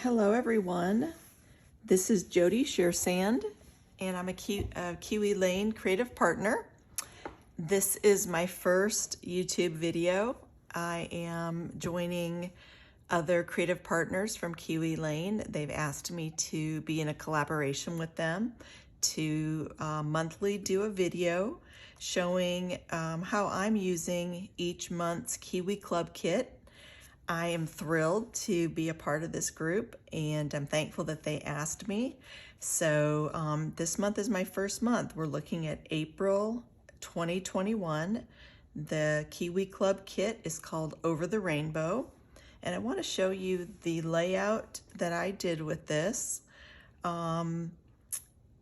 Hello everyone, this is Jody Shearsand and I'm a Kiwi Lane creative partner. This is my first YouTube video. I am joining other creative partners from Kiwi Lane. They've asked me to be in a collaboration with them to monthly do a video showing how I'm using each month's Kiwi Club kit. I am thrilled to be a part of this group and I'm thankful that they asked me. So this month is my first month. We're looking at April 2021. The Kiwi Club kit is called Over the Rainbow. And I want to show you the layout that I did with this.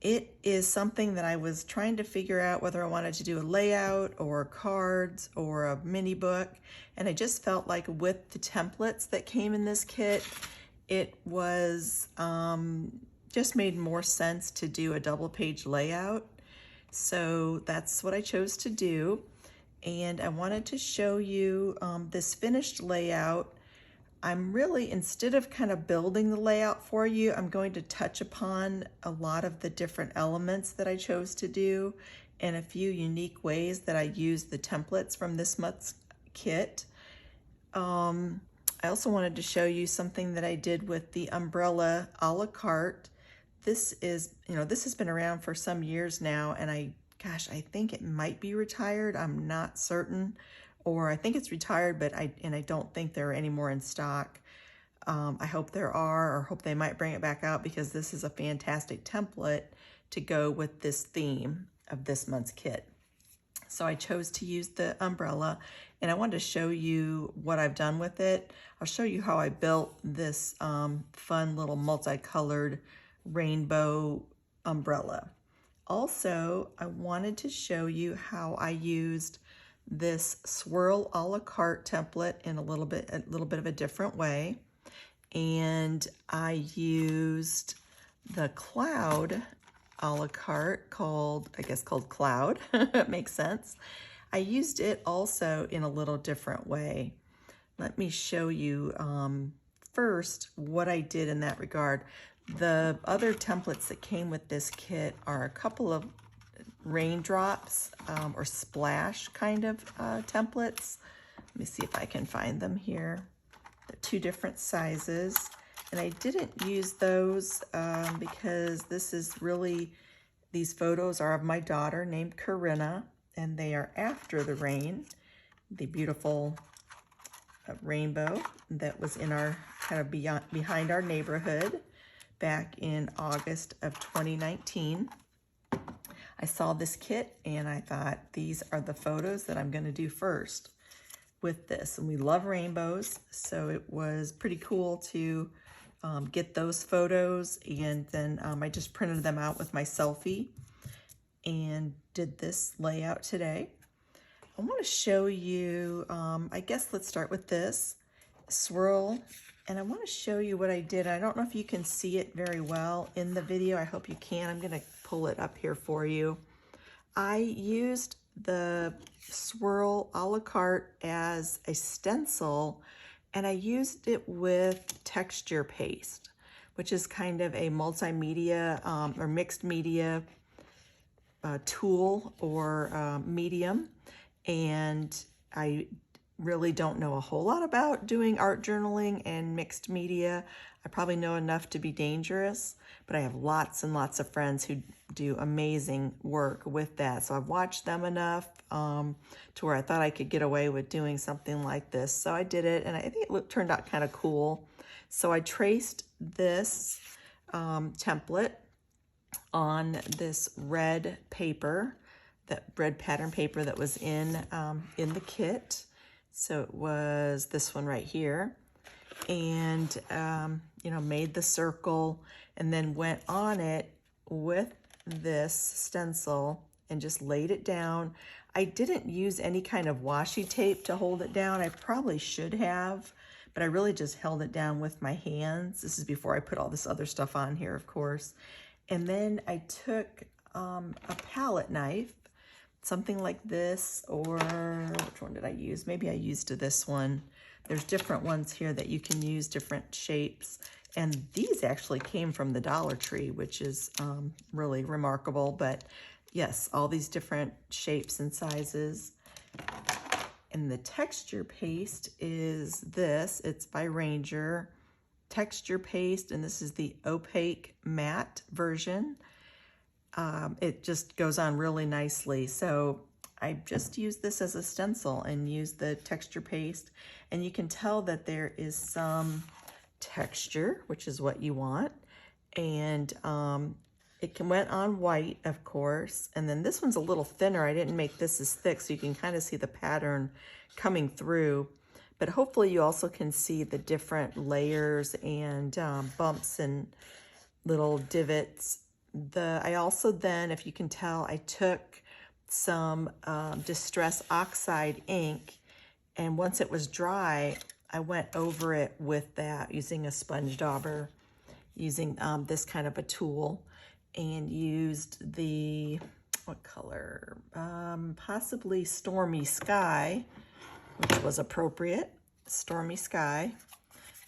It is something that I was trying to figure out whether I wanted to do a layout or cards or a mini book. And I just felt like with the templates that came in this kit, it was just made more sense to do a double page layout. So that's what I chose to do. And I wanted to show you this finished layout. I'm really, instead of kind of building the layout for you, I'm going to touch upon a lot of the different elements that I chose to do and a few unique ways that I use the templates from this month's kit. I also wanted to show you something that I did with the umbrella a la carte. This is, this has been around for some years now, and I think it might be retired. I'm not certain. Or I think it's retired, but I don't think there are any more in stock. I hope there are, or hope they might bring it back out because this is a fantastic template to go with this theme of this month's kit. So I chose to use the umbrella, and I wanted to show you what I've done with it. I'll show you how I built this fun little multicolored rainbow umbrella. Also, I wanted to show you how I used this swirl a la carte template in a little bit of a different way. And I used the cloud a la carte called Cloud. It makes sense. I used it also in a little different way. Let me show you first what I did in that regard. The other templates that came with this kit are a couple of raindrops or splash kind of templates. Let me see if I can find them here. They're two different sizes, and I didn't use those because these photos are of my daughter named Corinna, and they are after the rain, the beautiful rainbow that was in our kind of behind our neighborhood back in August of 2019. I saw this kit and I thought these are the photos that I'm going to do first with this. And we love rainbows, so it was pretty cool to get those photos. And then I just printed them out with my selfie and did this layout today. I want to show you, I guess let's start with this swirl. And I want to show you what I did. I don't know if you can see it very well in the video. I hope you can. I'm going to pull it up here for you. I used the swirl a la carte as a stencil, and I used it with texture paste, which is kind of a multimedia or mixed media tool or medium. And I really don't know a whole lot about doing art journaling and mixed media. I probably know enough to be dangerous, but I have lots and lots of friends who do amazing work with that. So I've watched them enough to where I thought I could get away with doing something like this. So I did it, and I think it turned out kind of cool. So I traced this template on this red paper, that red pattern paper that was in the kit. So it was this one right here, and made the circle and then went on it with this stencil and just laid it down. I didn't use any kind of washi tape to hold it down. I probably should have, but I really just held it down with my hands. This is before I put all this other stuff on here, of course. And then I took a palette knife, something like this, or which one did I use? Maybe I used this one. There's different ones here that you can use, different shapes. And these actually came from the Dollar Tree, which is really remarkable. But yes, all these different shapes and sizes. And the texture paste is this. It's by Ranger texture paste, and this is the opaque matte version. It just goes on really nicely. So I just used this as a stencil and used the texture paste, and you can tell that there is some texture, which is what you want, and went on white, of course, and then this one's a little thinner. I didn't make this as thick, so you can kind of see the pattern coming through, but hopefully you also can see the different layers and bumps and little divots. I also then, if you can tell, I took some Distress Oxide ink, and once it was dry, I went over it with that using a sponge dauber, using this kind of a tool, and used the, what color? Possibly Stormy Sky, which was appropriate, Stormy Sky.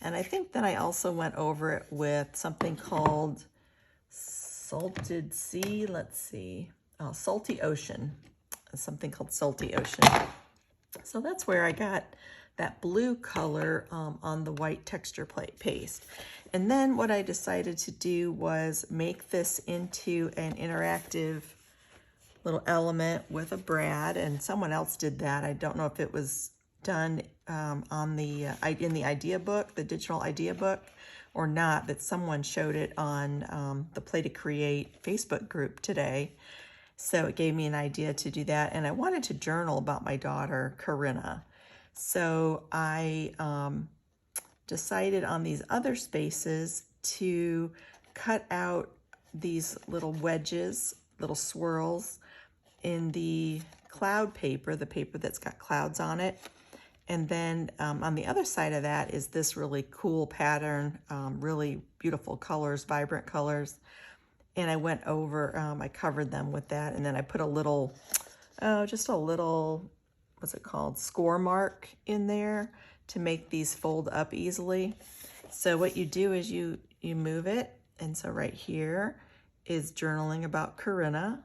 And I think then I also went over it with something called Salted Sea, let's see, Salty Ocean, something called Salty Ocean. So that's where I got that blue color on the white texture paste. And then what I decided to do was make this into an interactive little element with a brad, and someone else did that. I don't know if it was done on the in the idea book, the digital idea book, or not, but someone showed it on the Play to Create Facebook group today. So it gave me an idea to do that, and I wanted to journal about my daughter, Corinna. So I decided on these other spaces to cut out these little wedges, little swirls in the cloud paper, the paper that's got clouds on it. And then on the other side of that is this really cool pattern, really beautiful colors, vibrant colors. And I went over, I covered them with that, and then I put a little, just a little, what's it called, score mark in there to make these fold up easily. So what you do is you move it, and so right here is journaling about Corinna,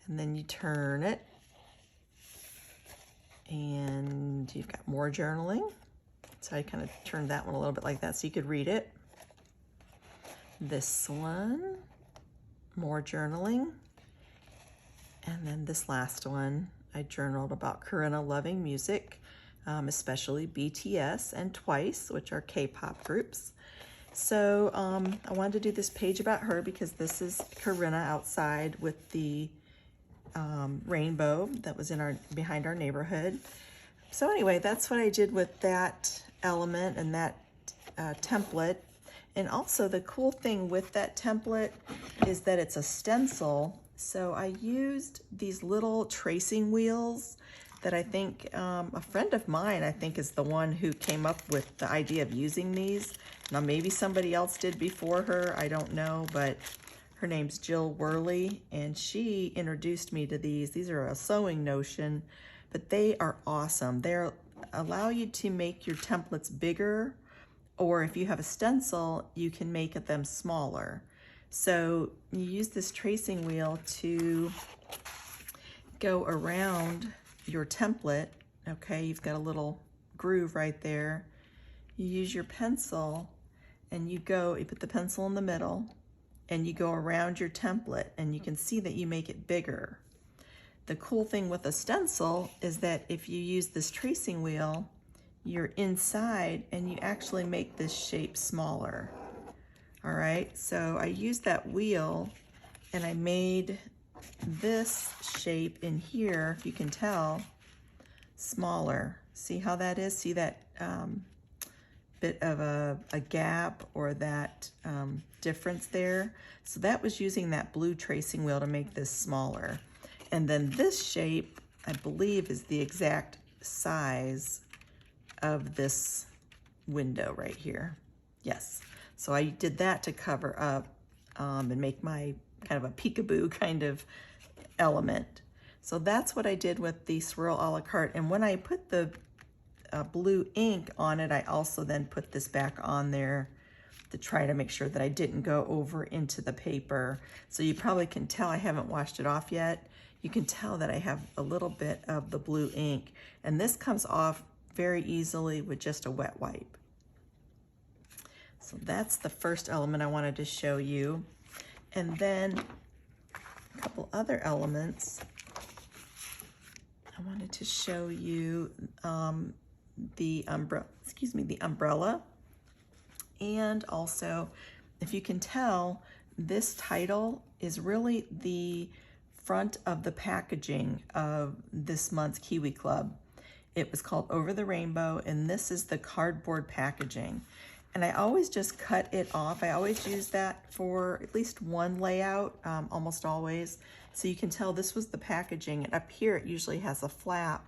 and then you turn it, and you've got more journaling. So I kind of turned that one a little bit like that so you could read it. This one, more journaling. And then this last one, I journaled about Corinna loving music, especially BTS and Twice, which are K-pop groups. So I wanted to do this page about her because this is Corinna outside with the rainbow that was in behind our neighborhood. So anyway, that's what I did with that element and that template. And also the cool thing with that template is that it's a stencil. So I used these little tracing wheels that I think a friend of mine, I think, is the one who came up with the idea of using these. Now maybe somebody else did before her, I don't know, but her name's Jill Worley, and she introduced me to these. These are a sewing notion, but they are awesome. They allow you to make your templates bigger, or if you have a stencil, you can make them smaller. So you use this tracing wheel to go around your template. Okay, you've got a little groove right there. You use your pencil and you put the pencil in the middle and you go around your template, and you can see that you make it bigger. The cool thing with a stencil is that if you use this tracing wheel, you're inside and you actually make this shape smaller. All right, so I used that wheel and I made this shape in here, if you can tell, smaller. See how that is? See that bit of a gap or that difference there? So that was using that blue tracing wheel to make this smaller. And then this shape, I believe, is the exact size of this window right here. Yes. So I did that to cover up and make my kind of a peekaboo kind of element. So that's what I did with the swirl a la carte. And when I put the blue ink on it, I also then put this back on there to try to make sure that I didn't go over into the paper. So you probably can tell I haven't washed it off yet. You can tell that I have a little bit of the blue ink, and this comes off very easily with just a wet wipe. So that's the first element I wanted to show you. And then a couple other elements. I wanted to show you the umbrella. And also, if you can tell, this title is really the front of the packaging of this month's Kiwi Club. It was called Over the Rainbow, and this is the cardboard packaging. And I always just cut it off. I always use that for at least one layout, almost always. So you can tell this was the packaging, and up here it usually has a flap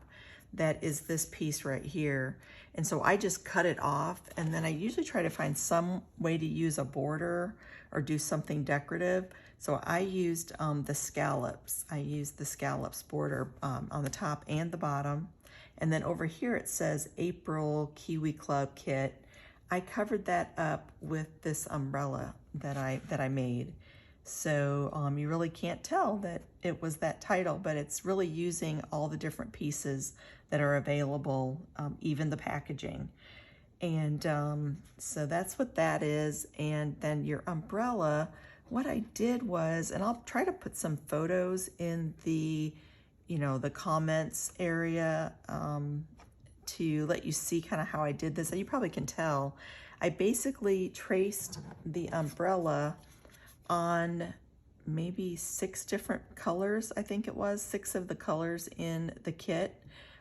that is this piece right here. And so I just cut it off, and then I usually try to find some way to use a border or do something decorative. So I used the scallops. I used the scallops border on the top and the bottom. And then over here it says April Kiwi Club Kit. I covered that up with this umbrella that I made. So you really can't tell that it was that title, but it's really using all the different pieces that are available, even the packaging. And so that's what that is. And then your umbrella, what I did was, and I'll try to put some photos in the, the comments area to let you see kind of how I did this. And you probably can tell, I basically traced the umbrella on maybe 6 different colors. I think it was 6 of the colors in the kit,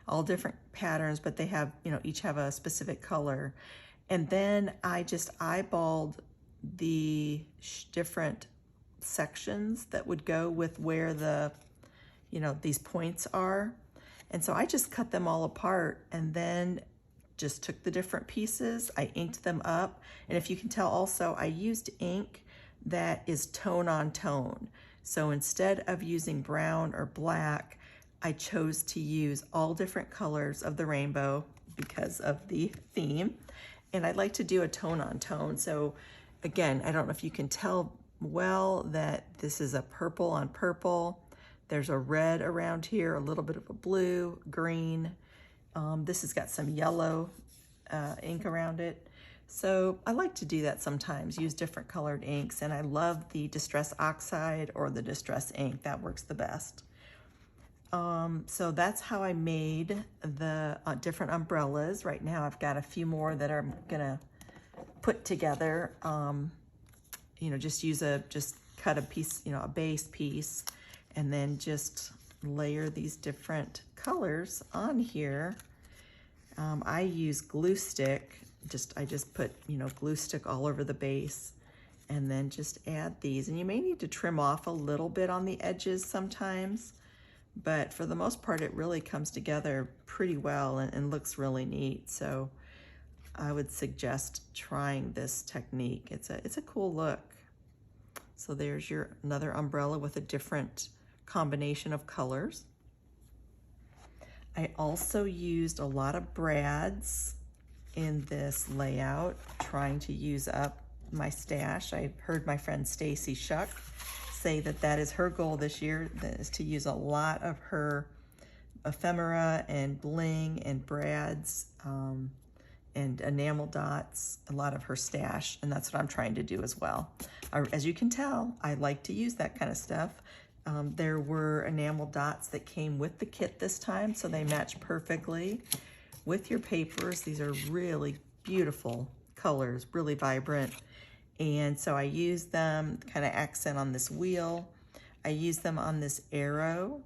all different patterns, but they have, each have a specific color. And then I just eyeballed the different sections that would go with where the, these points are. And so I just cut them all apart and then just took the different pieces, I inked them up. And if you can tell also, I used ink that is tone on tone. So instead of using brown or black, I chose to use all different colors of the rainbow because of the theme. And I'd like to do a tone on tone. So again, I don't know if you can tell well that this is a purple on purple. There's a red around here, a little bit of a blue, green. This has got some yellow ink around it. So I like to do that sometimes, use different colored inks, and I love the Distress Oxide or the Distress ink. That works the best. So that's how I made the different umbrellas. Right now I've got a few more that I'm gonna put together. Just cut a piece, a base piece, and then just layer these different colors on here. I use glue stick. I just put, glue stick all over the base, and then just add these. And you may need to trim off a little bit on the edges sometimes, but for the most part, it really comes together pretty well and looks really neat. So I would suggest trying this technique. It's a cool look. So there's your another umbrella with a different combination of colors. I also used a lot of brads in this layout, trying to use up my stash. I heard my friend Stacy Shuck say that is her goal this year, that is to use a lot of her ephemera and bling and brads and enamel dots, a lot of her stash, and that's what I'm trying to do as well. As you can tell, I like to use that kind of stuff. There were enamel dots that came with the kit this time, so they match perfectly with your papers. These are really beautiful colors, really vibrant. And so I used them kind of accent on this wheel. I used them on this arrow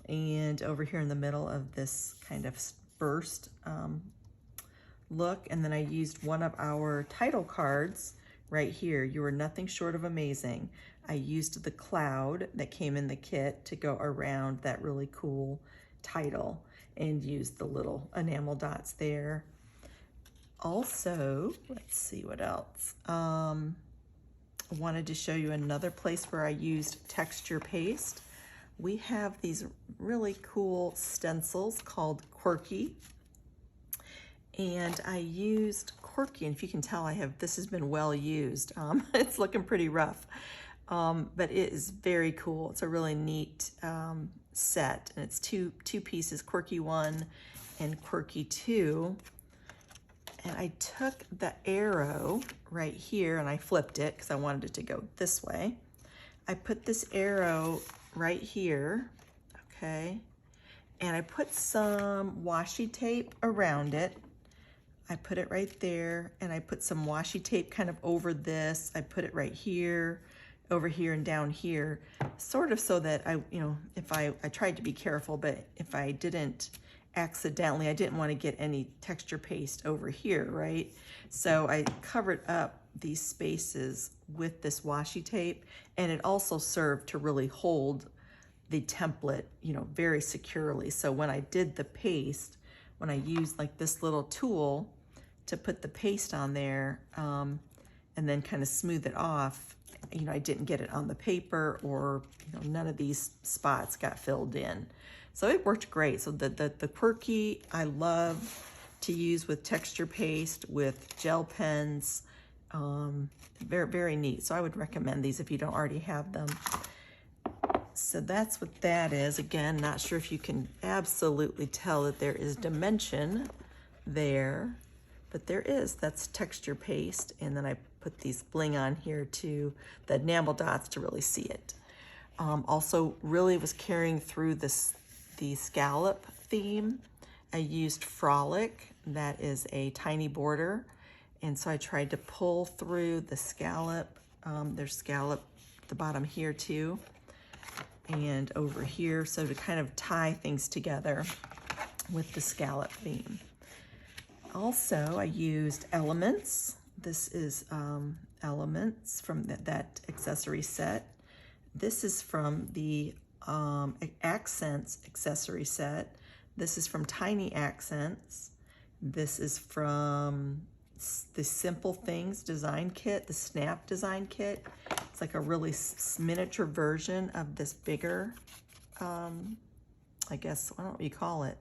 and over here in the middle of this kind of burst look. And then I used one of our title cards right here. You Are Nothing Short of Amazing. I used the cloud that came in the kit to go around that really cool title and used the little enamel dots there. Also, let's see what else. I wanted to show you another place where I used texture paste. We have these really cool stencils called Quirky, and I used quirky, and if you can tell, this has been well used. It's looking pretty rough, but it is very cool. It's a really neat set, and it's two pieces, quirky 1 and quirky 2. And I took the arrow right here and I flipped it because I wanted it to go this way. I put this arrow right here, okay, and I put some washi tape around it. I put it right there, and I put some washi tape kind of over this. I put it right here, over here, and down here, sort of so that I tried to be careful, but if I didn't accidentally, I didn't want to get any texture paste over here, right? So I covered up these spaces with this washi tape, and it also served to really hold the template, very securely. So when I did the paste, when I used like this little tool to put the paste on there, and then kind of smooth it off, I didn't get it on the paper, or none of these spots got filled in. So it worked great. So the quirky, I love to use with texture paste, with gel pens. Very, very neat. So I would recommend these if you don't already have them. So that's what that is. Again, not sure if you can absolutely tell that there is dimension there, but there is. That's texture paste. And then I put these bling on here too, the enamel dots, to really see it. Also really was carrying through the scallop theme. I used Frolic, that is a tiny border, and so I tried to pull through the scallop. There's scallop at the bottom here too, and over here, so to kind of tie things together with the scallop theme. Also, I used Elements. This is Elements from that accessory set. This is from the Accents accessory set. This is from Tiny Accents. This is from the Simple Things design kit, the Snap design kit. It's like a really miniature version of this bigger, I guess, I don't know what you call it,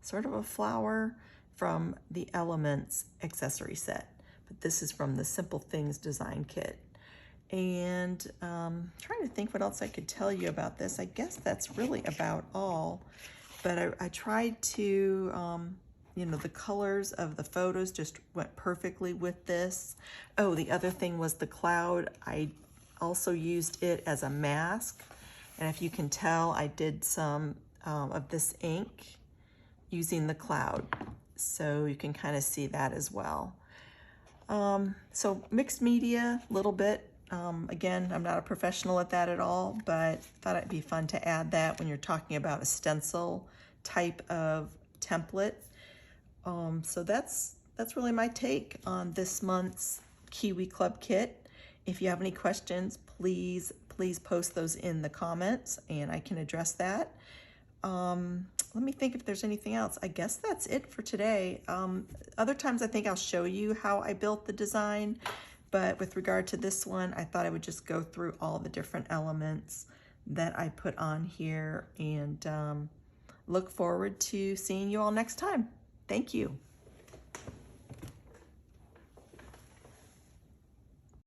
sort of a flower from the Elements accessory set. But this is from the Simple Things design kit. And trying to think what else I could tell you about this. I guess that's really about all. But I tried to, the colors of the photos just went perfectly with this. Oh, the other thing was the cloud. I also used it as a mask. And if you can tell, I did some of this ink using the cloud. So you can kind of see that as well. So mixed media, a little bit. Again, I'm not a professional at that at all, but thought it'd be fun to add that when you're talking about a stencil type of template. So that's really my take on this month's Kiwi Club kit. If you have any questions, please post those in the comments and I can address that. Let me think if there's anything else. I guess that's it for today. Other times I think I'll show you how I built the design, but with regard to this one, I thought I would just go through all the different elements that I put on here, and look forward to seeing you all next time. Thank you.